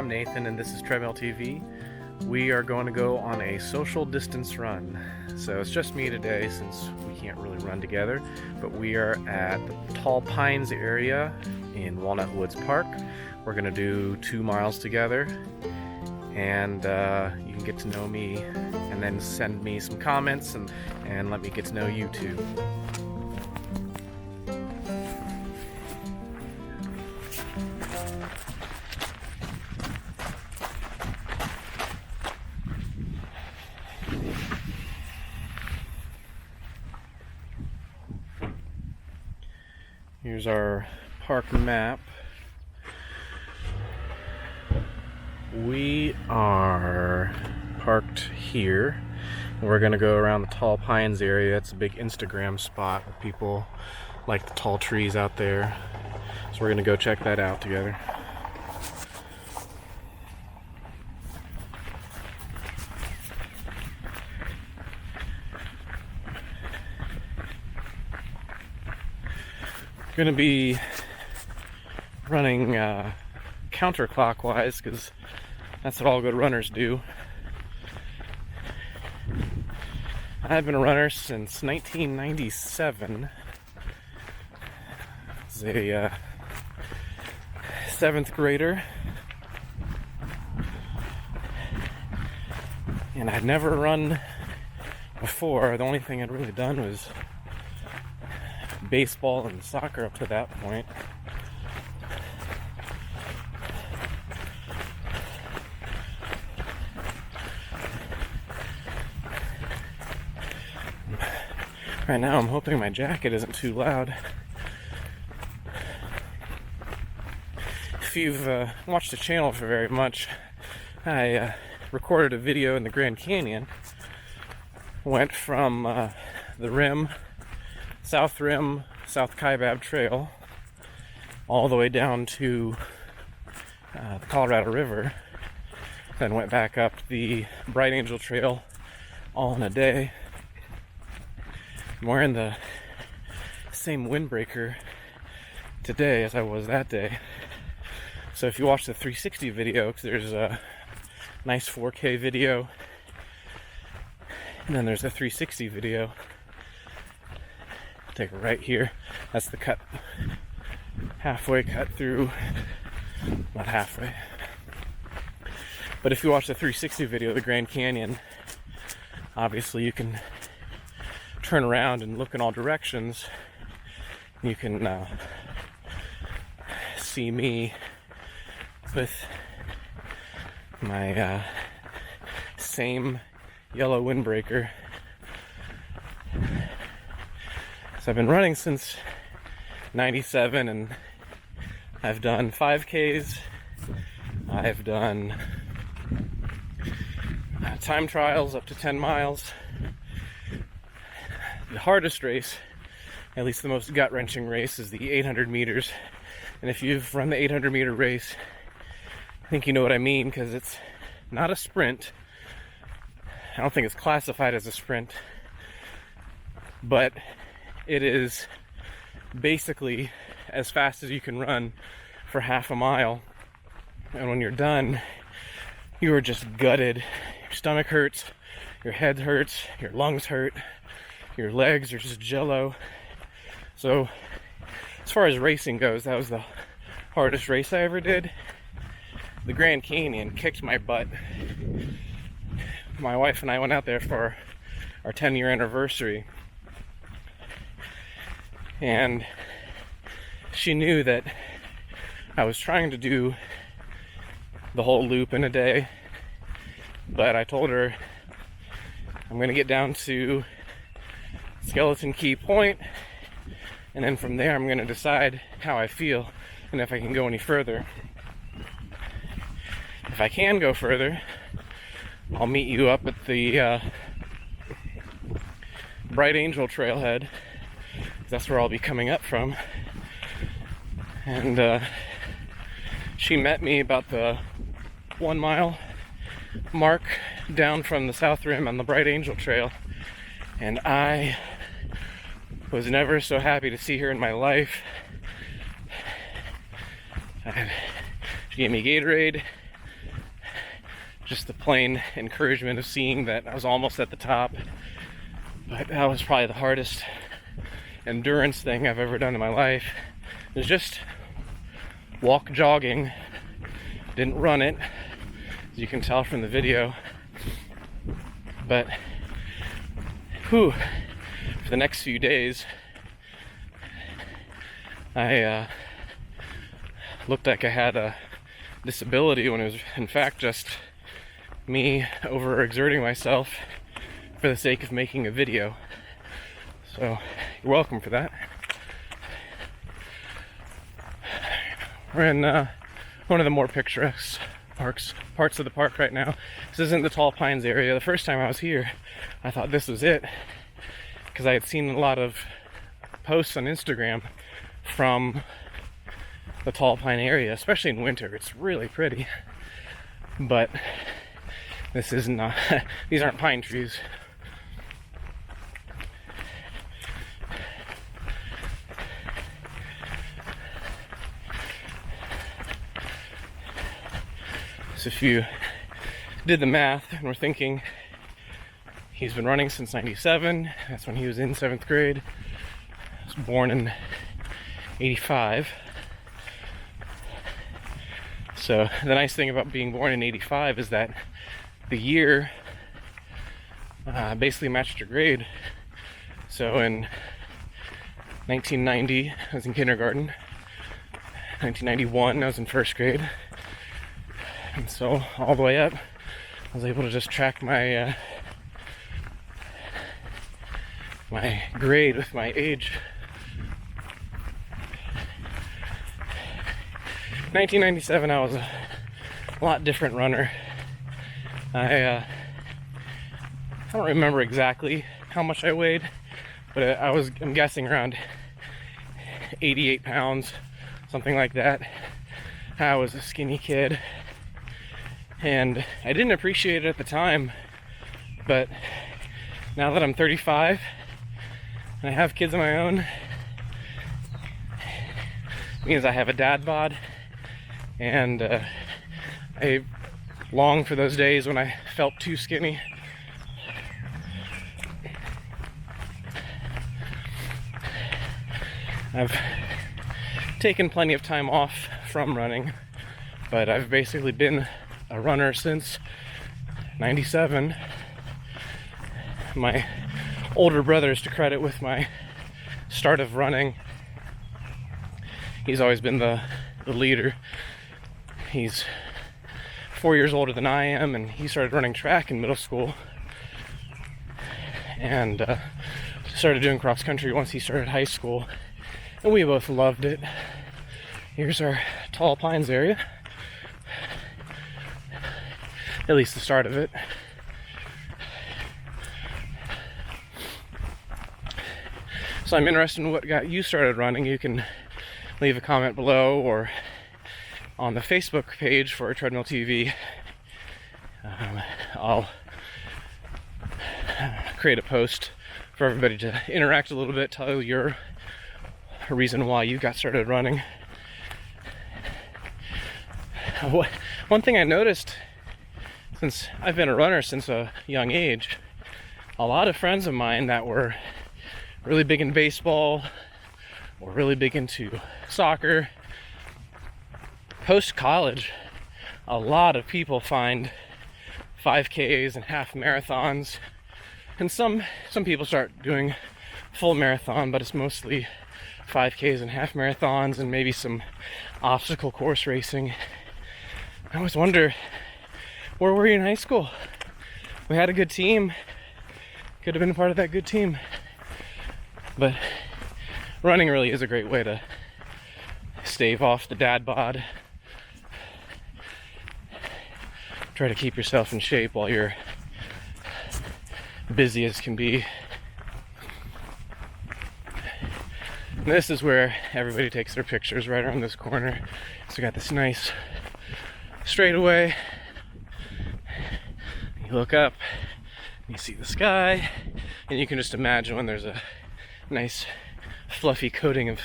I'm Nathan and this is Treadmill TV. We are going to go on a social distance run. So it's just me today since we can't really run together, but we are at the Tall Pines area in Walnut Woods Park. We're going to do 2 miles together, and you can get to know me and then send me some comments and let me get to know you too. Here's our park map. We are parked here. We're gonna go around the Tall Pines area. It's a big Instagram spot where people like the tall trees out there. So we're gonna go check that out together. Going to be running counterclockwise because that's what all good runners do. I've been a runner since 1997. As a 7th grader, and I'd never run before. The only thing I'd really done was baseball and soccer up to that point. Right now I'm hoping my jacket isn't too loud. If you've watched the channel for very much, I recorded a video in the Grand Canyon. Went from the rim, South Rim, South Kaibab Trail, all the way down to the Colorado River, then went back up the Bright Angel Trail all in a day. I'm wearing the same windbreaker today as I was that day. So if you watch the 360 video, because there's a nice 4K video, and then there's a 360 video. Take it right here. That's the cut, halfway cut through, not halfway. But if you watch the 360 video of the Grand Canyon, obviously you can turn around and look in all directions. You can see me with my same yellow windbreaker. So I've been running since 97, and I've done 5Ks, I've done time trials up to 10 miles. The hardest race, at least the most gut-wrenching race, is the 800 meters. And if you've run the 800 meter race, I think you know what I mean, because it's not a sprint. I don't think it's classified as a sprint, but it is basically as fast as you can run for half a mile. And when you're done, you are just gutted. Your stomach hurts, your head hurts, your lungs hurt, your legs are just jello. So as far as racing goes, that was the hardest race I ever did. The Grand Canyon kicked my butt. My wife and I went out there for our 10-year anniversary. And she knew that I was trying to do the whole loop in a day, but I told her I'm going to get down to Skeleton Key Point, and then from there I'm going to decide how I feel and if I can go any further. If I can go further, I'll meet you up at the Bright Angel Trailhead. That's where I'll be coming up from. And she met me about the 1 mile mark down from the South Rim on the Bright Angel Trail, and I was never so happy to see her in my life. She gave me Gatorade, just the plain encouragement of seeing that I was almost at the top. But that was probably the hardest endurance thing I've ever done in my life. It was just walk jogging. Didn't run it, as you can tell from the video. But for the next few days, I looked like I had a disability when it was in fact just me overexerting myself for the sake of making a video. So you're welcome for that. We're in one of the more picturesque parts of the park right now. This isn't the Tall Pines area. The first time I was here, I thought this was it, because I had seen a lot of posts on Instagram from the Tall Pine area, especially in winter. It's really pretty, but this is not. These aren't pine trees. So if you did the math and were thinking he's been running since '97, that's when he was in 7th grade. He was born in '85. So the nice thing about being born in '85 is that the year basically matched your grade. So in 1990, I was in kindergarten. 1991, I was in 1st grade. And so all the way up, I was able to just track my my grade with my age. 1997, I was a lot different runner. I don't remember exactly how much I weighed, but I'm guessing around 88 pounds, something like that. I was a skinny kid, and I didn't appreciate it at the time, but now that I'm 35 and I have kids of my own, it means I have a dad bod, and I long for those days when I felt too skinny. I've taken plenty of time off from running, but I've basically been a runner since '97. My older brother is to credit with my start of running. He's always been the leader. He's 4 years older than I am, and he started running track in middle school, and started doing cross country once he started high school, and we both loved it. Here's our Tall Pines area, at least the start of it. So I'm interested in what got you started running. You can leave a comment below or on the Facebook page for Treadmill TV. I'll create a post for everybody to interact a little bit, tell your reason why you got started running. One thing I noticed, since I've been a runner since a young age, a lot of friends of mine that were really big in baseball or really big into soccer, post-college, a lot of people find 5Ks and half marathons, and some people start doing full marathon, but it's mostly 5Ks and half marathons and maybe some obstacle course racing. I always wonder, where were you in high school? We had a good team. Could have been a part of that good team. But running really is a great way to stave off the dad bod. Try to keep yourself in shape while you're busy as can be. And this is where everybody takes their pictures, right around this corner. So we got this nice straightaway. You look up, you see the sky, and you can just imagine when there's a nice fluffy coating of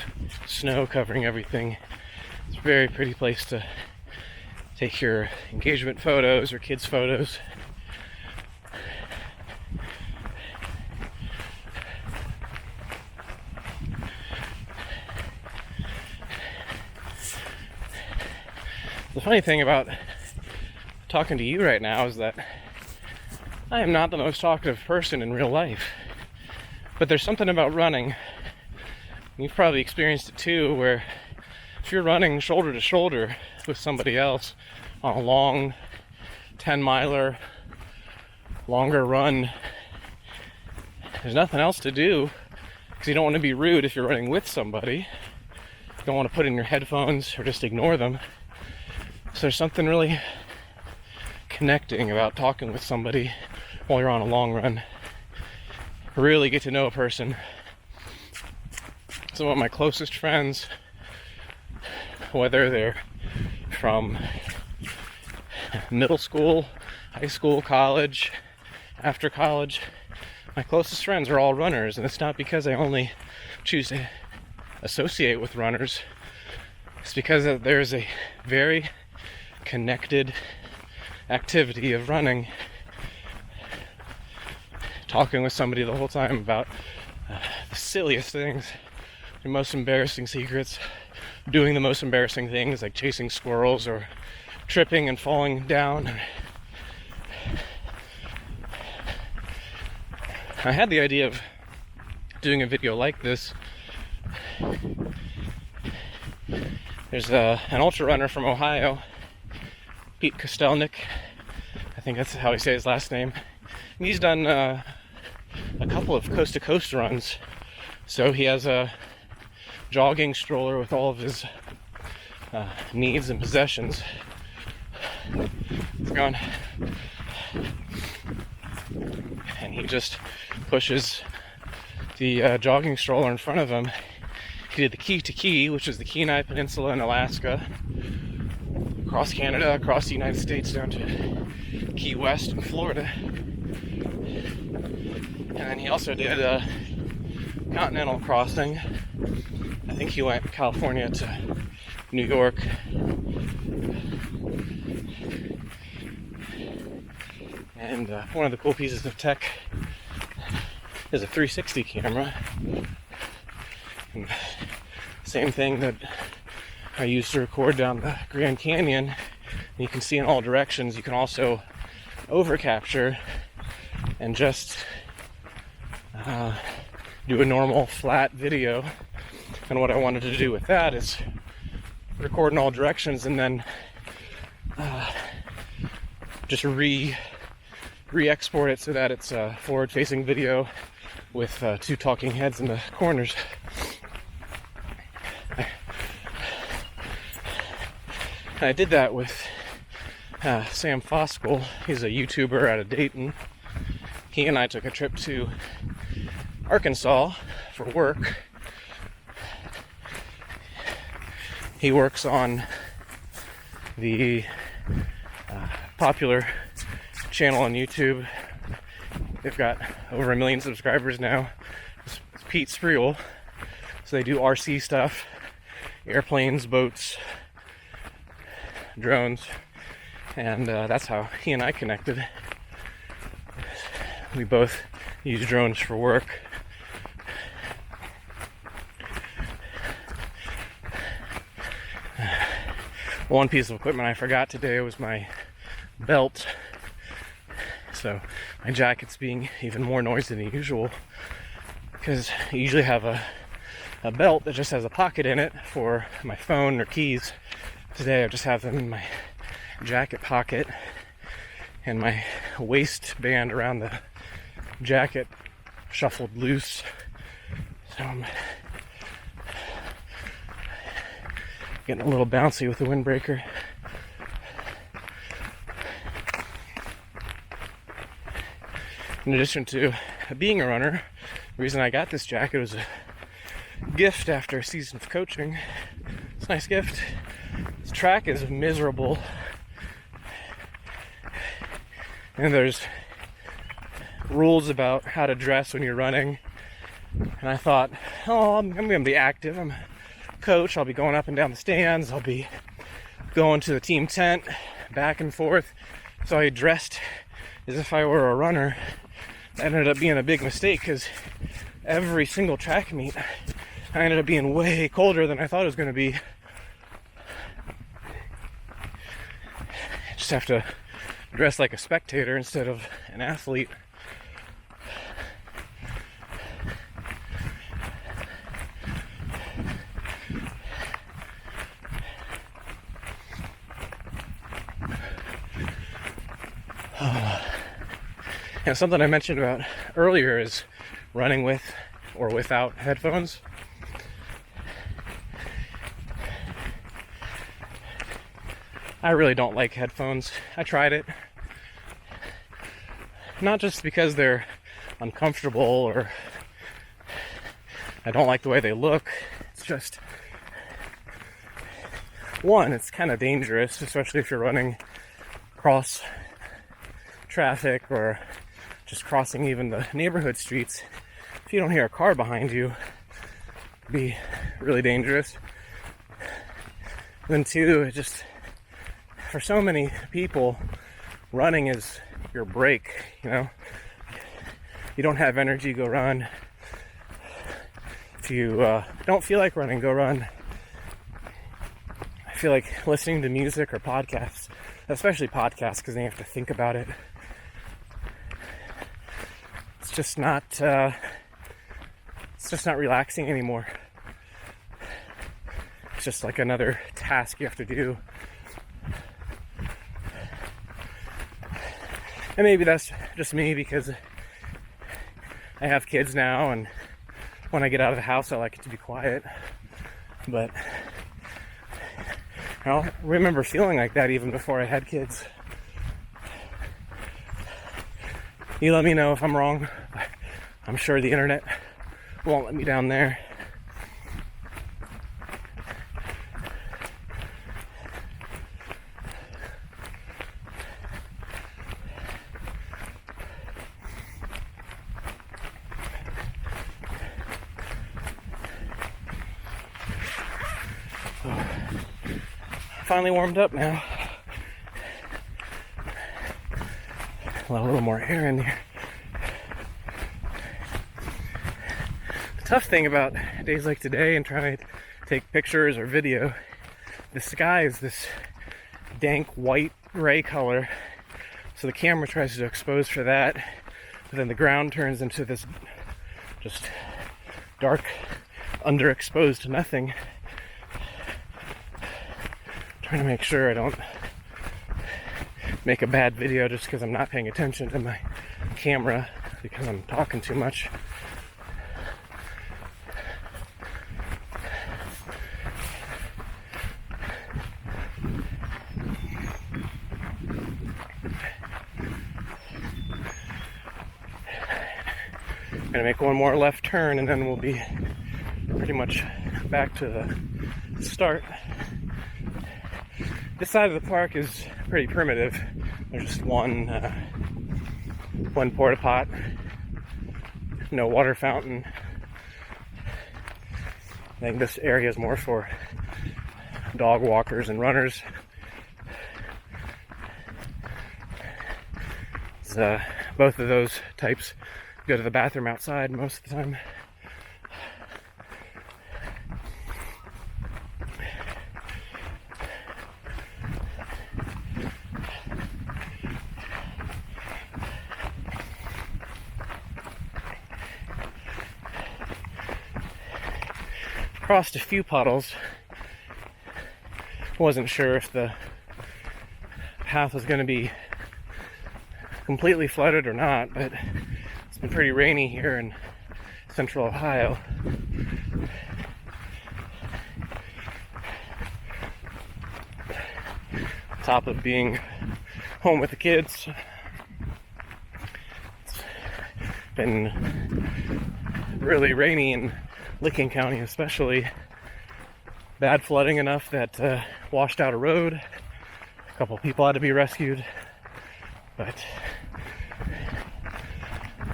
snow covering everything. It's a very pretty place to take your engagement photos or kids' photos. The funny thing about talking to you right now is that I am not the most talkative person in real life. But there's something about running, you've probably experienced it too, where if you're running shoulder to shoulder with somebody else on a long 10-miler, longer run, there's nothing else to do because you don't want to be rude if you're running with somebody. You don't want to put in your headphones or just ignore them. So there's something really connecting about talking with somebody while you're on a long run. Really get to know a person. Some of my closest friends, whether they're from middle school, high school, college, after college, my closest friends are all runners, and it's not because I only choose to associate with runners. It's because there's a very connected activity of running, talking with somebody the whole time about the silliest things, the most embarrassing secrets, doing the most embarrassing things like chasing squirrels or tripping and falling down. I had the idea of doing a video like this. There's an ultra runner from Ohio, Pete Kostelnik, I think that's how he says his last name. And he's done a couple of coast-to-coast runs. So he has a jogging stroller with all of his needs and possessions. It's gone. And he just pushes the jogging stroller in front of him. He did the Key to Key, which is the Kenai Peninsula in Alaska, across Canada, across the United States, down to Key West in Florida. And then he also did a continental crossing. I think he went California to New York. And one of the cool pieces of tech is a 360 camera. And same thing that I used to record down the Grand Canyon. You can see in all directions. You can also over capture and just do a normal flat video. And what I wanted to do with that is record in all directions and then just re-export it so that it's a forward-facing video with two talking heads in the corners. I did that with Sam Foskell. He's a YouTuber out of Dayton. He and I took a trip to Arkansas for work. He works on the popular channel on YouTube. They've got over 1 million subscribers now. It's Pete Spreul. So they do RC stuff, airplanes, boats, drones, and that's how he and I connected. We both use drones for work. One piece of equipment I forgot today was my belt. So my jacket's being even more noisy than usual because I usually have a belt that just has a pocket in it for my phone or keys. Today I just have them in my jacket pocket, and my waistband around the jacket shuffled loose. So I'm getting a little bouncy with the windbreaker. In addition to being a runner, the reason I got this jacket was a gift after a season of coaching. It's a nice gift. This track is miserable, and there's rules about how to dress when you're running. And I thought, oh, I'm going to be active. I'm a coach. I'll be going up and down the stands. I'll be going to the team tent, back and forth. So I dressed as if I were a runner. That ended up being a big mistake because every single track meet, I ended up being way colder than I thought it was going to be. Just have to dress like a spectator instead of an athlete. And something I mentioned about earlier is running with or without headphones. I really don't like headphones. I tried it. Not just because they're uncomfortable or I don't like the way they look. It's just, one, it's kind of dangerous, especially if you're running across traffic or just crossing even the neighborhood streets. If you don't hear a car behind you, it'd be really dangerous. And then two, it just, for so many people, running is your break, you know? You don't have energy, go run. If you don't feel like running, go run. I feel like listening to music or podcasts, especially podcasts, because then you have to think about it. It's just not relaxing anymore. It's just like another task you have to do. And maybe that's just me because I have kids now, and when I get out of the house I like it to be quiet. But I don't remember feeling like that even before I had kids. You let me know if I'm wrong. I'm sure the internet won't let me down there. Finally warmed up now. Let a little more air in here. The tough thing about days like today and trying to take pictures or video, the sky is this dank white gray color, so the camera tries to expose for that, but then the ground turns into this just dark underexposed nothing. Trying to make sure I don't make a bad video just because I'm not paying attention to my camera because I'm talking too much. I'm gonna make one more left turn and then we'll be pretty much back to the start. This side of the park is pretty primitive. There's just one porta pot, no water fountain. I think this area is more for dog walkers and runners. Both of those types go to the bathroom outside most of the time. Crossed a few puddles. Wasn't sure if the path was going to be completely flooded or not, but it's been pretty rainy here in central Ohio. On top of being home with the kids, it's been really rainy in Licking County especially. Bad flooding enough that washed out a road. A couple people had to be rescued, but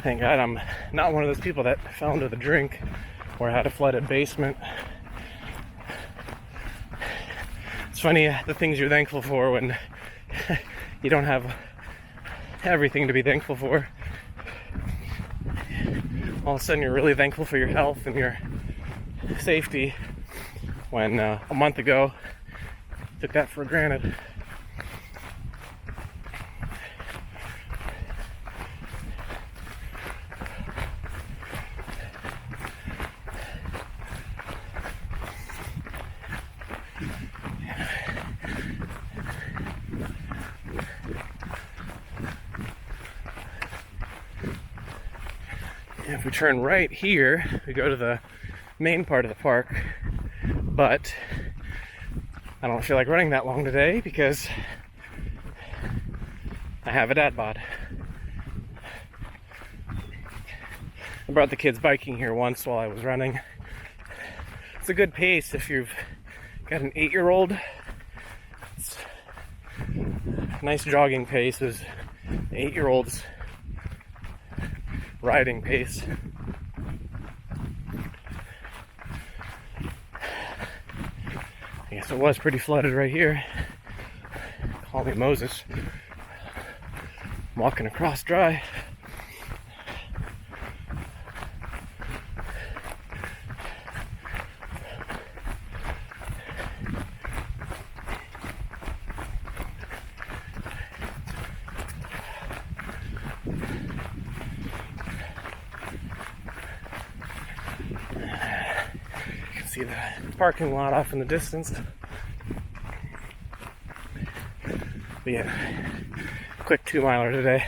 thank God I'm not one of those people that fell into the drink or had a flooded basement. funny the things you're thankful for when you don't have everything to be thankful for. All of a sudden you're really thankful for your health and your safety when a month ago you took that for granted. If we turn right here, we go to the main part of the park, but I don't feel like running that long today because I have a dad bod. I brought the kids biking here once while I was running. It's a good pace if you've got an 8-year-old. It's nice jogging pace is 8-year-olds riding pace. I guess it was pretty flooded right here. Call me Moses. I'm walking across dry. See the parking lot off in the distance. But yeah, quick 2-miler today.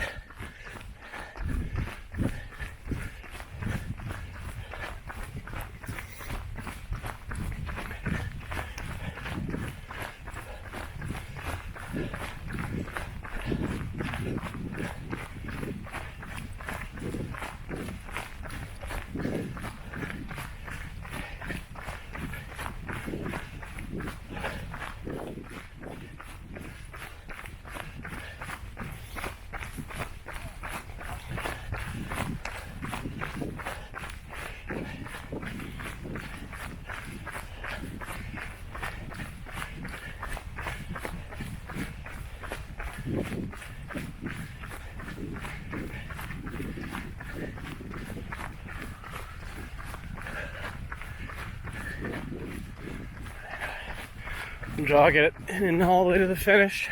Jog it and all the way to the finish.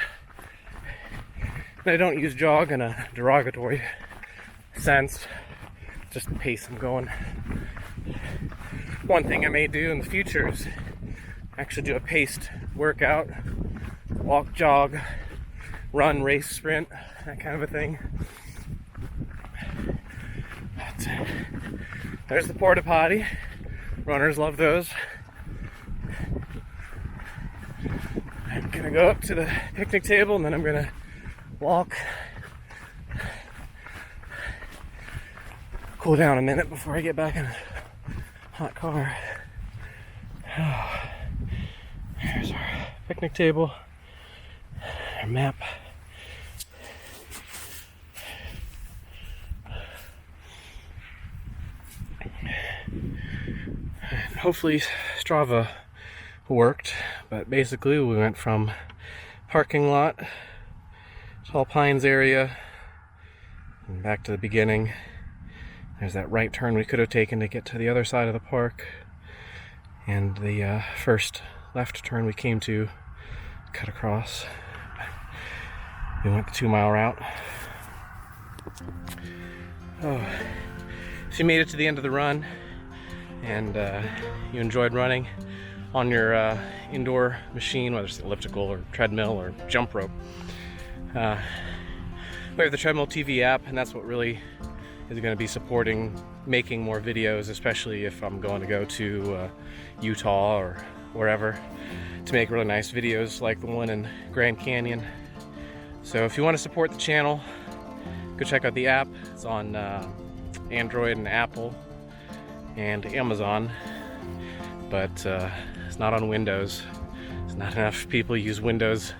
And I don't use jog in a derogatory sense, just the pace I'm going. One thing I may do in the future is actually do a paced workout, walk, jog, run, race, sprint, that kind of a thing. But, there's the porta potty. Runners love those. I'm gonna go up to the picnic table and then I'm gonna walk, cool down a minute before I get back in a hot car. Oh, here's our picnic table, our map. And hopefully Strava worked, but basically we went from parking lot, Tall Pines area, and back to the beginning. There's that right turn we could have taken to get to the other side of the park, and the first left turn we came to cut across. We went the 2-mile route. Oh, so you made it to the end of the run and you enjoyed running on your indoor machine, whether it's elliptical or treadmill or jump rope. We have the Treadmill TV app, and that's what really is going to be supporting making more videos, especially if I'm going to go to Utah or wherever to make really nice videos like the one in Grand Canyon. So if you want to support the channel, go check out the app. It's on Android and Apple and Amazon, but it's not on Windows. There's not enough people use Windows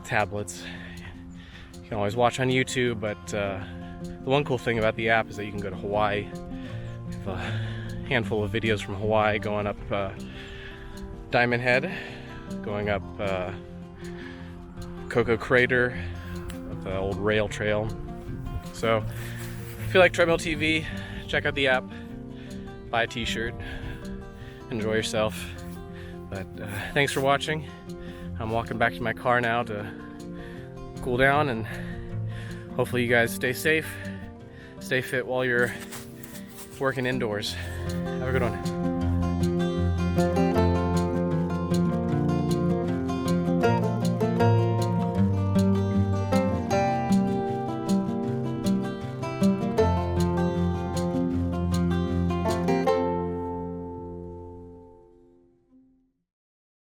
tablets. You can always watch on YouTube, but the one cool thing about the app is that you can go to Hawaii. We have a handful of videos from Hawaii going up Diamond Head, going up Cocoa Crater, up the old rail trail. So if you like Treadmill TV, check out the app, buy a t-shirt, enjoy yourself. But thanks for watching. I'm walking back to my car now to cool down, and hopefully you guys stay safe, stay fit while you're working indoors. Have a good one.